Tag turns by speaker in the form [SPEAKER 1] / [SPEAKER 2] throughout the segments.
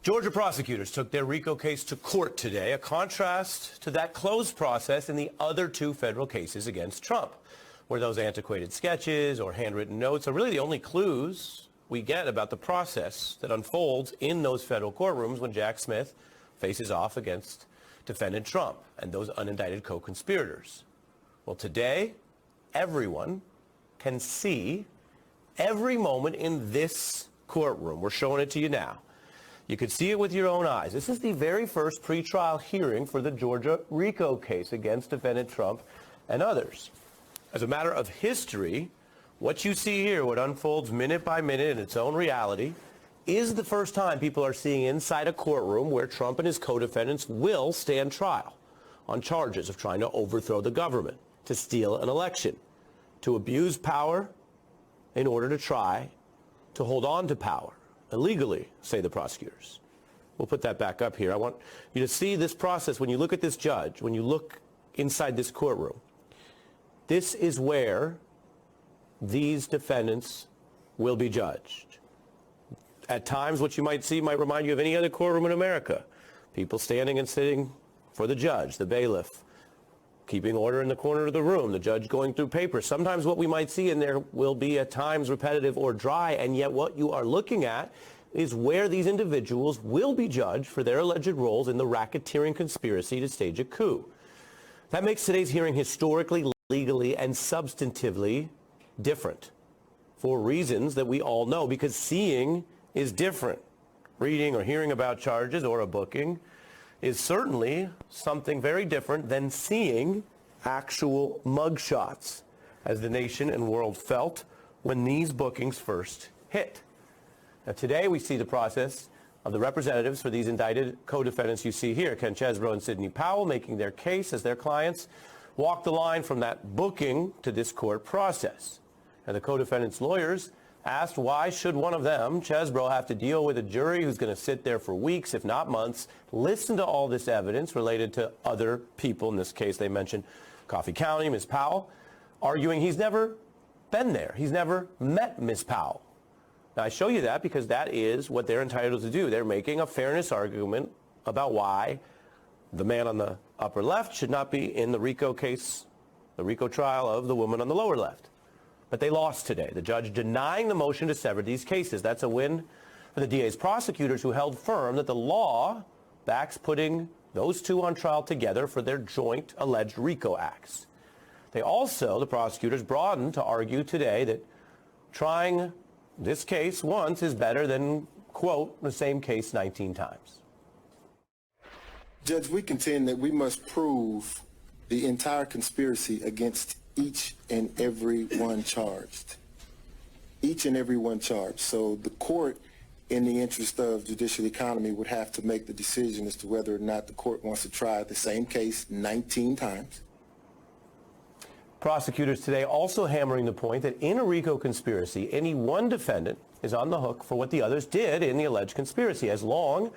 [SPEAKER 1] Georgia prosecutors took their RICO case to court today, a contrast to that closed process in the other two federal cases against Trump, where those antiquated sketches or handwritten notes are really the only clues we get about the process that unfolds in those federal courtrooms when Jack Smith faces off against defendant Trump and those unindicted co-conspirators. Well, today, everyone can see every moment in this courtroom. We're showing it to you now. You could see it with your own eyes. This is the very first pretrial hearing for the Georgia RICO case against defendant Trump and others. As a matter of history, what you see here, what unfolds minute by minute in its own reality, is the first time people are seeing inside a courtroom where Trump and his co-defendants will stand trial on charges of trying to overthrow the government, to steal an election, to abuse power in order to try to hold on to power illegally, say the prosecutors. We'll put that back up here. I want you to see this process. When you look at this judge, when you look inside this courtroom, this is where these defendants will be judged. At times, what you might see might remind you of any other courtroom in America. People standing and sitting for the judge, the bailiff, keeping order in the corner of the room, the judge going through papers. Sometimes what we might see in there will be at times repetitive or dry, and yet what you are looking at is where these individuals will be judged for their alleged roles in the racketeering conspiracy to stage a coup. That makes today's hearing historically, legally, and substantively different for reasons that we all know, because seeing is different. Reading or hearing about charges or a booking is certainly something very different than seeing actual mugshots, as the nation and world felt when these bookings first hit. Now, today we see the process of the representatives for these indicted co-defendants you see here, Ken Chesebro and Sidney Powell, making their case as their clients walk the line from that booking to this court process. And the co-defendants' lawyers asked why should one of them, Chesebro, have to deal with a jury who's going to sit there for weeks, if not months, listen to all this evidence related to other people. In this case, they mentioned Coffee County, Ms. Powell, arguing he's never been there. He's never met Ms. Powell. Now, I show you that because that is what they're entitled to do. They're making a fairness argument about why the man on the upper left should not be in the RICO case, the RICO trial of the woman on the lower left. But they lost today. The judge denying the motion to sever these cases. That's a win for the DA's prosecutors, who held firm that the law backs putting those two on trial together for their joint alleged RICO acts. They also, the prosecutors, broadened to argue today that trying this case once is better than, quote, the same case 19 times.
[SPEAKER 2] Judge, we contend that we must prove the entire conspiracy against each and every one charged. Each and every one charged. So the court, in the interest of judicial economy, would have to make the decision as to whether or not the court wants to try the same case 19 times.
[SPEAKER 1] Prosecutors today also hammering the point that in a RICO conspiracy, any one defendant is on the hook for what the others did in the alleged conspiracy, as long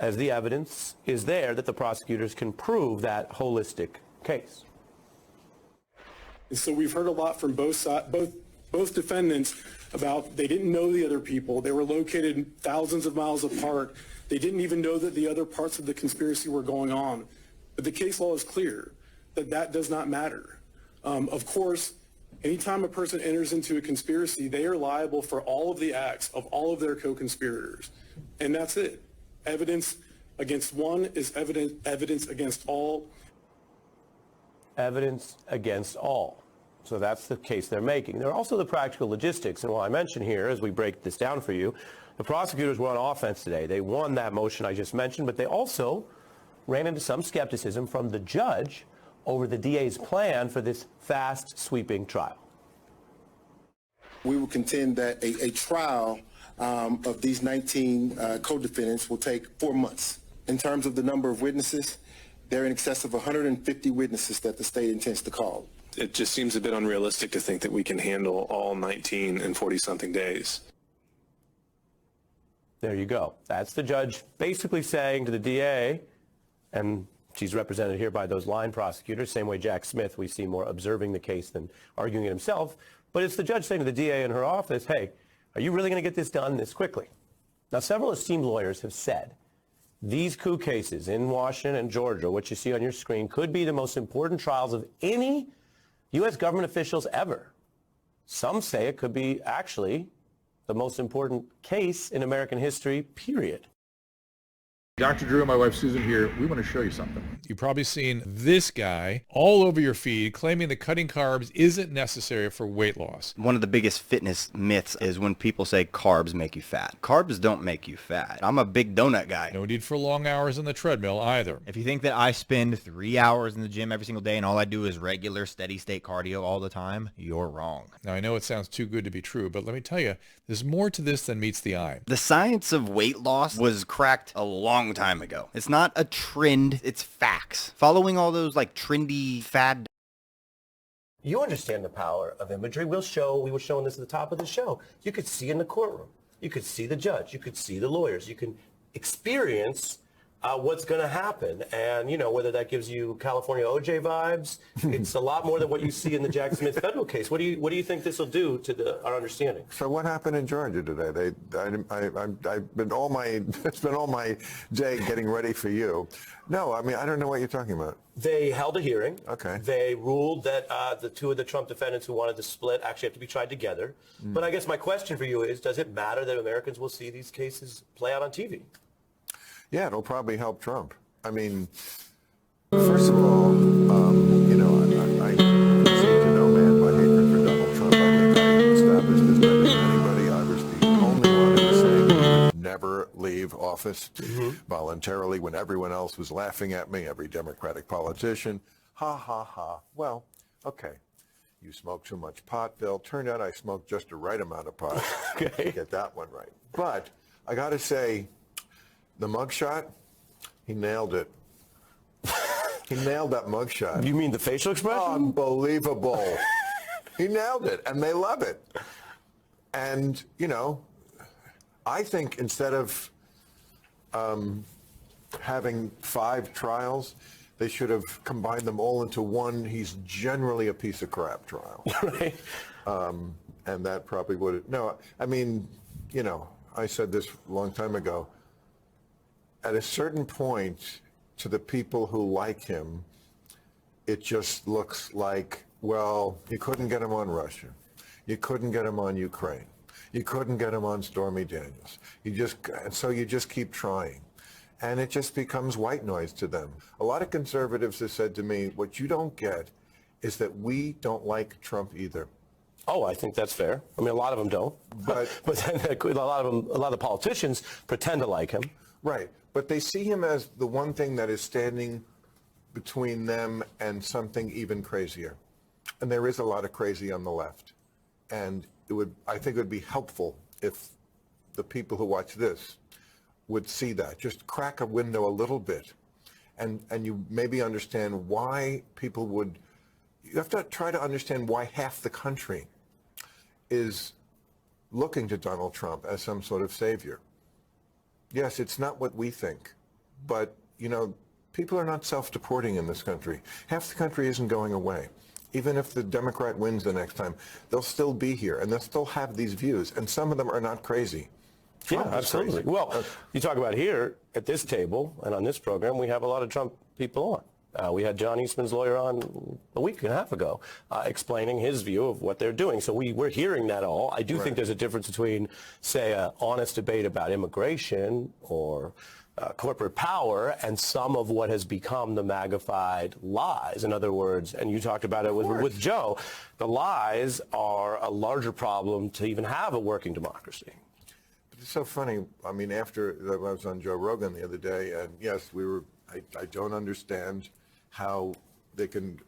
[SPEAKER 1] as the evidence is there that the prosecutors can prove that holistic case.
[SPEAKER 3] And so we've heard a lot from both defendants about they didn't know the other people. They were located thousands of miles apart. They didn't even know that the other parts of the conspiracy were going on. But the case law is clear that that does not matter. Of course, anytime a person enters into a conspiracy, they are liable for all of the acts of all of their co-conspirators. And that's it. Evidence against one is evidence against all.
[SPEAKER 1] Evidence against all. So that's the case they're making. There are also the practical logistics. And while I mention here, as we break this down for you, the prosecutors were on offense today. They won that motion I just mentioned, but they also ran into some skepticism from the judge over the DA's plan for this fast, sweeping trial.
[SPEAKER 2] We will contend that a trial of these 19 co-defendants will take 4 months. In terms of the number of witnesses, they're in excess of 150 witnesses that the state intends to call.
[SPEAKER 4] It just seems a bit unrealistic to think that we can handle all 19 in 40-something days.
[SPEAKER 1] There you go. That's the judge basically saying to the DA, and she's represented here by those line prosecutors, same way Jack Smith, we see more observing the case than arguing it himself, but it's the judge saying to the DA in her office, hey, are you really going to get this done this quickly? Now, several esteemed lawyers have said these coup cases in Washington and Georgia, what you see on your screen, could be the most important trials of any U.S. government officials ever. Some say it could be actually the most important case in American history, period.
[SPEAKER 5] Dr. Drew and my wife Susan here, we want to show you something. You've probably seen this guy all over your feed claiming that cutting carbs isn't necessary for weight loss.
[SPEAKER 6] One of the biggest fitness myths is when people say carbs make you fat. Carbs don't make you fat. I'm a big donut guy.
[SPEAKER 5] No need for long hours on the treadmill either.
[SPEAKER 7] If you think that I spend 3 hours in the gym every single day and all I do is regular steady state cardio all the time, you're wrong.
[SPEAKER 5] Now, I know it sounds too good to be true, but let me tell you, there's more to this than meets the eye.
[SPEAKER 6] The science of weight loss was cracked a long time ago. It's not a trend, it's facts. Following all those like trendy fad.
[SPEAKER 1] You understand the power of imagery. We were showing this at the top of the show. You could see in the courtroom. You could see the judge. You could see the lawyers. You can experience what's going to happen. And, you know, whether that gives you California OJ vibes, it's a lot more than what you see in the Jack Smith federal case. What do you think this will do to our understanding?
[SPEAKER 8] So what happened in Georgia today? I've spent all my day getting ready for you. No, I mean, I don't know what you're talking about.
[SPEAKER 1] They held a hearing.
[SPEAKER 8] Okay.
[SPEAKER 1] They ruled that the two of the Trump defendants who wanted to split actually have to be tried together. But I guess my question for you is, does it matter that Americans will see these cases play out on TV?
[SPEAKER 8] Yeah, it'll probably help Trump. I mean, first of all, you know, I seem to know man my hatred for Donald Trump. I think I established this better than anybody. I was the only one who was saying he would never leave office voluntarily when everyone else was laughing at me, every Democratic politician. Ha, ha, ha. Well, okay. You smoke too much pot, Bill. Turned out I smoked just the right amount of pot to get that one right. But I got to say, the mugshot, he nailed it. He nailed that mugshot.
[SPEAKER 1] You mean the facial expression?
[SPEAKER 8] Unbelievable. He nailed it, and they love it. And, you know, I think instead of having 5 trials, they should have combined them all into one. He's generally a piece of crap trial.
[SPEAKER 1] Right.
[SPEAKER 8] And that probably would. No, I mean, you know, I said this a long time ago. At a certain point, to the people who like him, it just looks like, well, you couldn't get him on Russia. You couldn't get him on Ukraine. You couldn't get him on Stormy Daniels. So you just keep trying. And it just becomes white noise to them. A lot of conservatives have said to me, what you don't get is that we don't like Trump either.
[SPEAKER 1] Oh, I think that's fair. I mean, a lot of them don't. But then a lot of the politicians pretend to like him.
[SPEAKER 8] Right. But they see him as the one thing that is standing between them and something even crazier. And there is a lot of crazy on the left. And I think it would be helpful if the people who watch this would see that. Just crack a window a little bit. And you maybe understand why people would, you have to try to understand why half the country is looking to Donald Trump as some sort of savior. Yes, it's not what we think, but, you know, people are not self-deporting in this country. Half the country isn't going away. Even if the Democrat wins the next time, they'll still be here, and they'll still have these views, and some of them are not crazy. Trump
[SPEAKER 1] Yeah, absolutely.
[SPEAKER 8] Crazy.
[SPEAKER 1] Well, you talk about here at this table and on this program, we have a lot of Trump people on. We had John Eastman's lawyer on a week and a half ago explaining his view of what they're doing. So we're hearing that all. I do think there's a difference between, say, an honest debate about immigration or corporate power and some of what has become the magnified lies. In other words, and you talked about it with Joe, the lies are a larger problem to even have a working democracy.
[SPEAKER 8] It's so funny. I mean, after I was on Joe Rogan the other day, and yes, I don't understand how they can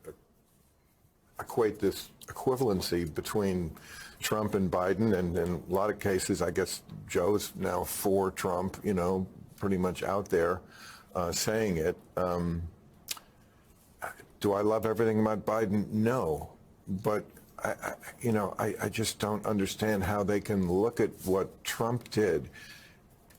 [SPEAKER 8] equate this equivalency between Trump and Biden, and in a lot of cases, I guess Joe's now for Trump, you know, pretty much out there saying it. Do I love everything about Biden? No, but I just don't understand how they can look at what Trump did.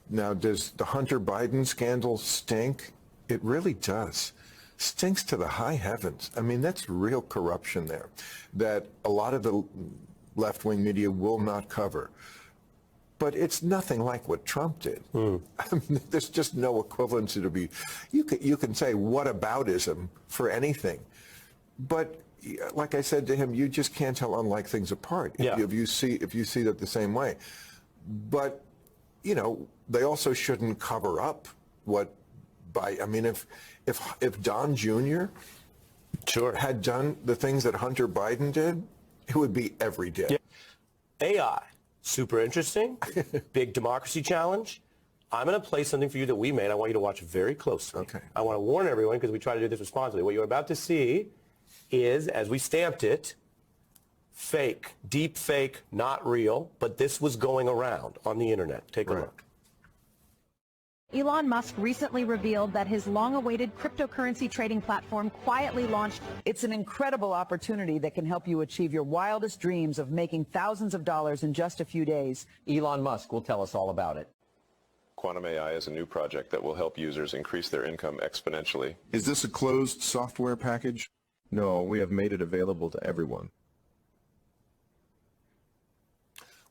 [SPEAKER 8] Now, does the Hunter Biden scandal stink? It really does. Stinks to the high heavens. I mean, that's real corruption there that a lot of the left-wing media will not cover. but it's nothing like what Trump did. I mean, there's just no equivalency to be. You can say whataboutism for anything, but like I said to him, you just can't tell unlike things apart if you see that the same way. But you know, they also shouldn't cover up what. I mean, if Don Jr. had done the things that Hunter Biden did, it would be every day.
[SPEAKER 1] Yeah. AI, super interesting, big democracy challenge. I'm going to play something for you that we made. I want you to watch very closely.
[SPEAKER 8] Okay.
[SPEAKER 1] I want to warn everyone because we try to do this responsibly. What you're about to see is, as we stamped it, fake, deep fake, not real, but this was going around on the internet. Take a look.
[SPEAKER 9] Elon Musk recently revealed that his long-awaited cryptocurrency trading platform quietly launched.
[SPEAKER 10] It's an incredible opportunity that can help you achieve your wildest dreams of making thousands of dollars in just a few days.
[SPEAKER 11] Elon Musk will tell us all about it.
[SPEAKER 4] Quantum AI is a new project that will help users increase their income exponentially.
[SPEAKER 12] Is this a closed software package? No, we have made it available to everyone.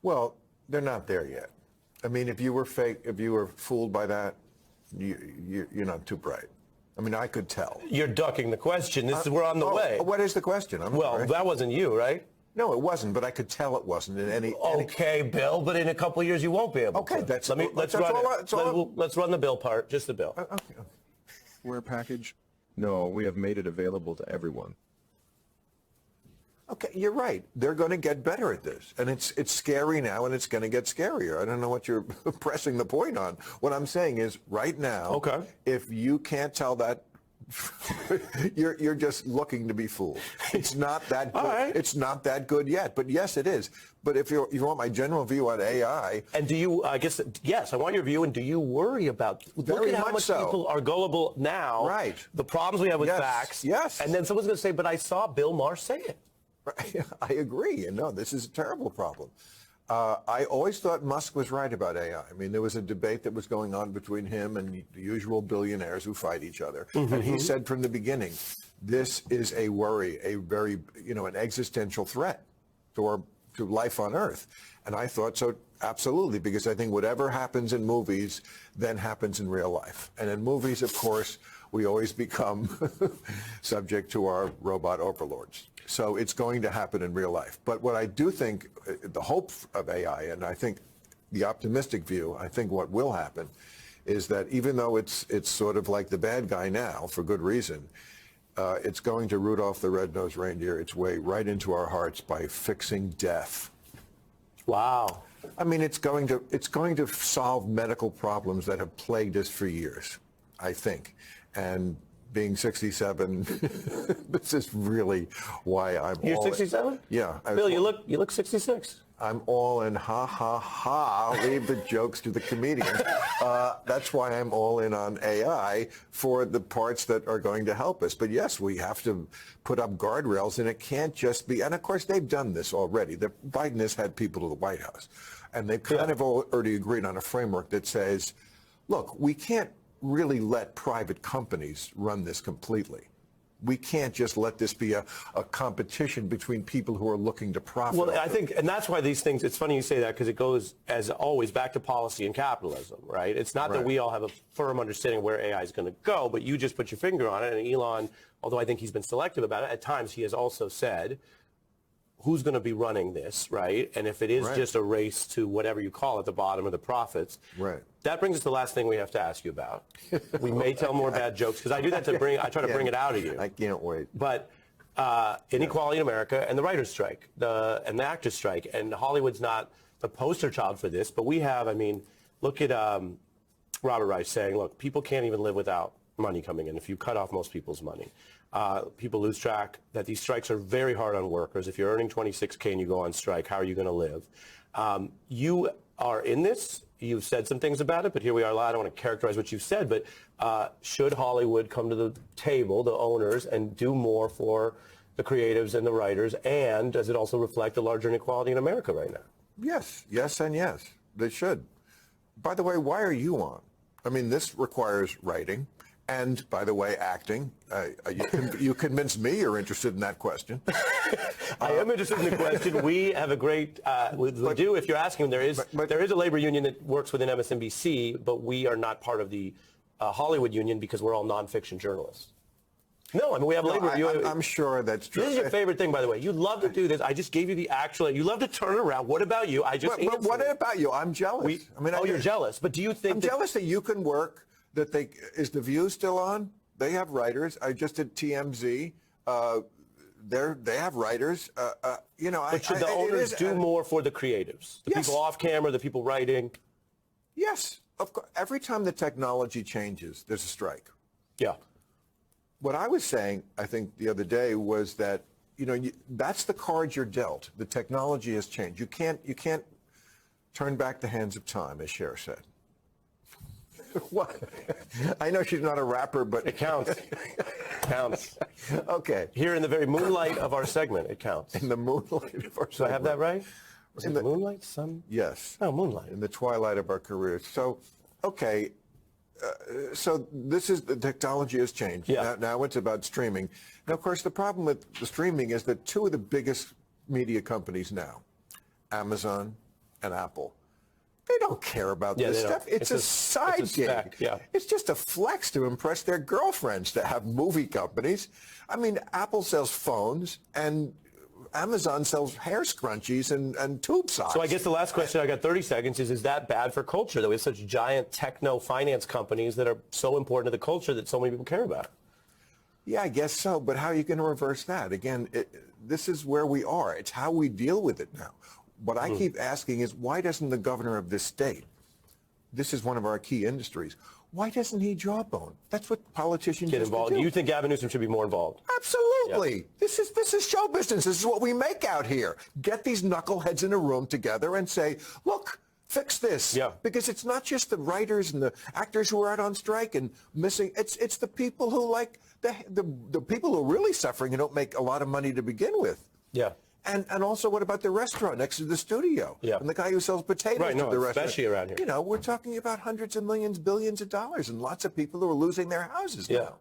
[SPEAKER 8] Well, they're not there yet. I mean, if you were fooled by that, you're not too bright. I mean, I could tell.
[SPEAKER 1] You're ducking the question. We're on the way.
[SPEAKER 8] What is the question?
[SPEAKER 1] Well, that wasn't you, right?
[SPEAKER 8] No, it wasn't, but I could tell it wasn't in any.
[SPEAKER 1] Okay, Bill, but in a couple of years you won't be able to.
[SPEAKER 8] Okay,
[SPEAKER 1] let's run the bill part, just the bill.
[SPEAKER 8] Okay.
[SPEAKER 12] Software package? No, we have made it available to everyone.
[SPEAKER 8] Okay, you're right. They're going to get better at this, and it's scary now, and it's going to get scarier. I don't know what you're pressing the point on. What I'm saying is, right now, if you can't tell that, you're just looking to be fooled. It's not that good.
[SPEAKER 1] Right.
[SPEAKER 8] It's not that good yet, but yes, it is. But if you want my general view on AI,
[SPEAKER 1] and do you? I guess yes. I want your view. And do you worry about? Look at how much people are gullible now.
[SPEAKER 8] Right.
[SPEAKER 1] The problems we have with facts.
[SPEAKER 8] Yes.
[SPEAKER 1] And then someone's going to say, "But I saw Bill Maher say it."
[SPEAKER 8] I agree. And no, this is a terrible problem. I always thought Musk was right about AI. I mean, there was a debate that was going on between him and the usual billionaires who fight each other. And he said from the beginning, this is a worry, a very, an existential threat to life on Earth. And I thought so, absolutely, because I think whatever happens in movies then happens in real life. And in movies, of course, we always become subject to our robot overlords. So it's going to happen in real life. But what I do think, the hope of AI, and I think the optimistic view, I think what will happen is that even though it's sort of like the bad guy now, for good reason, it's going to Rudolph the Red-Nosed Reindeer its way right into our hearts by fixing death.
[SPEAKER 1] Wow.
[SPEAKER 8] I mean, it's going to solve medical problems that have plagued us for years, I think. And being 67, this is really why I'm
[SPEAKER 1] You're 67?
[SPEAKER 8] Yeah.
[SPEAKER 1] Bill, you look 66.
[SPEAKER 8] I'm all in, ha, ha, ha, leave the jokes to the comedians. That's why I'm all in on AI for the parts that are going to help us. But yes, we have to put up guardrails, and it can't just be, and of course they've done this already. Biden has had people to the White House, and they've kind of already agreed on a framework that says, look, we can't really let private companies run this completely. We can't just let this be a competition between people who are looking to profit.
[SPEAKER 1] Well, I think, and that's why these things, it's funny you say that, because it goes, as always, back to policy and capitalism, right? It's not that we all have a firm understanding where AI is going to go, but you just put your finger on it, and Elon, although I think he's been selective about it, at times he has also said, who's going to be running this, right? And if it is just a race to whatever you call it, the bottom of the profits, that brings us to the last thing we have to ask you about. We may tell more bad jokes, because I do that to I try to bring it out of you.
[SPEAKER 8] I can't wait.
[SPEAKER 1] But inequality in America and the writer's strike and the actor's strike, and Hollywood's not the poster child for this, but we have, I mean, look at Robert Reich saying, look, people can't even live without money coming in if you cut off most people's money. People lose track that these strikes are very hard on workers. If you're earning $26K and you go on strike, how are you going to live? You are in this. You've said some things about it, but here we are. I don't want to characterize what you've said, but should Hollywood come to the table, the owners, and do more for the creatives and the writers? And does it also reflect the larger inequality in America right now?
[SPEAKER 8] Yes, yes, and yes. They should. By the way, why are you on? I mean, this requires writing, And, by the way, acting. You convinced me you're interested in that question.
[SPEAKER 1] I am interested in the question. We have a great, if you're asking, there is a labor union that works within MSNBC, but we are not part of the Hollywood union because we're all nonfiction journalists. No, I mean, we have labor.
[SPEAKER 8] I'm sure that's true.
[SPEAKER 1] This is your favorite thing, by the way. You love to do this. I just gave you the actual. You love to turn it around. What about you? I just.
[SPEAKER 8] But what about you? I'm jealous.
[SPEAKER 1] You're jealous. But do you think?
[SPEAKER 8] I'm jealous that you can work. Is The View still on? They have writers. I just did TMZ. They have writers. But
[SPEAKER 1] should the owners do more for the creatives? The people off camera, the people writing?
[SPEAKER 8] Yes, of course. Every time the technology changes, there's a strike.
[SPEAKER 1] Yeah.
[SPEAKER 8] What I was saying, I think, the other day was that, that's the card you're dealt. The technology has changed. You can't turn back the hands of time, as Cher said. What? I know she's not a rapper, but
[SPEAKER 1] it counts. Counts.
[SPEAKER 8] Okay.
[SPEAKER 1] Here in the very moonlight of our segment, it counts.
[SPEAKER 8] In the moonlight of our segment.
[SPEAKER 1] Do I have that right? Was it the moonlight? Sun?
[SPEAKER 8] Yes.
[SPEAKER 1] Oh, moonlight.
[SPEAKER 8] In the twilight of our careers. So, okay. So this is the technology has changed.
[SPEAKER 1] Yeah.
[SPEAKER 8] Now it's about streaming. Now, of course, the problem with the streaming is that two of the biggest media companies now, Amazon and Apple, they don't care about this stuff. It's a side gig.
[SPEAKER 1] Yeah.
[SPEAKER 8] It's just a flex to impress their girlfriends to have movie companies. I mean, Apple sells phones and Amazon sells hair scrunchies and tube socks.
[SPEAKER 1] So I guess the last question, I got 30 seconds, is that bad for culture that we have such giant techno finance companies that are so important to the culture that so many people care about?
[SPEAKER 8] Yeah, I guess so. But how are you going to reverse that? Again, this is where we are. It's how we deal with it now. What I keep asking is, why doesn't the governor of this state, this is one of our key industries, why doesn't he jawbone? That's what politicians
[SPEAKER 1] get involved.
[SPEAKER 8] Do.
[SPEAKER 1] You think Gavin Newsom should be more involved?
[SPEAKER 8] Absolutely. Yeah. This is show business. This is what we make out here. Get these knuckleheads in a room together and say, look, fix this.
[SPEAKER 1] Yeah.
[SPEAKER 8] Because it's not just the writers and the actors who are out on strike and missing. It's the people who the people who are really suffering and don't make a lot of money to begin with.
[SPEAKER 1] Yeah.
[SPEAKER 8] And also, what about the restaurant next to the studio?
[SPEAKER 1] Yeah.
[SPEAKER 8] And the guy who sells potatoes to the restaurant.
[SPEAKER 1] Especially around here.
[SPEAKER 8] We're talking about hundreds of millions, billions of dollars, and lots of people who are losing their houses now.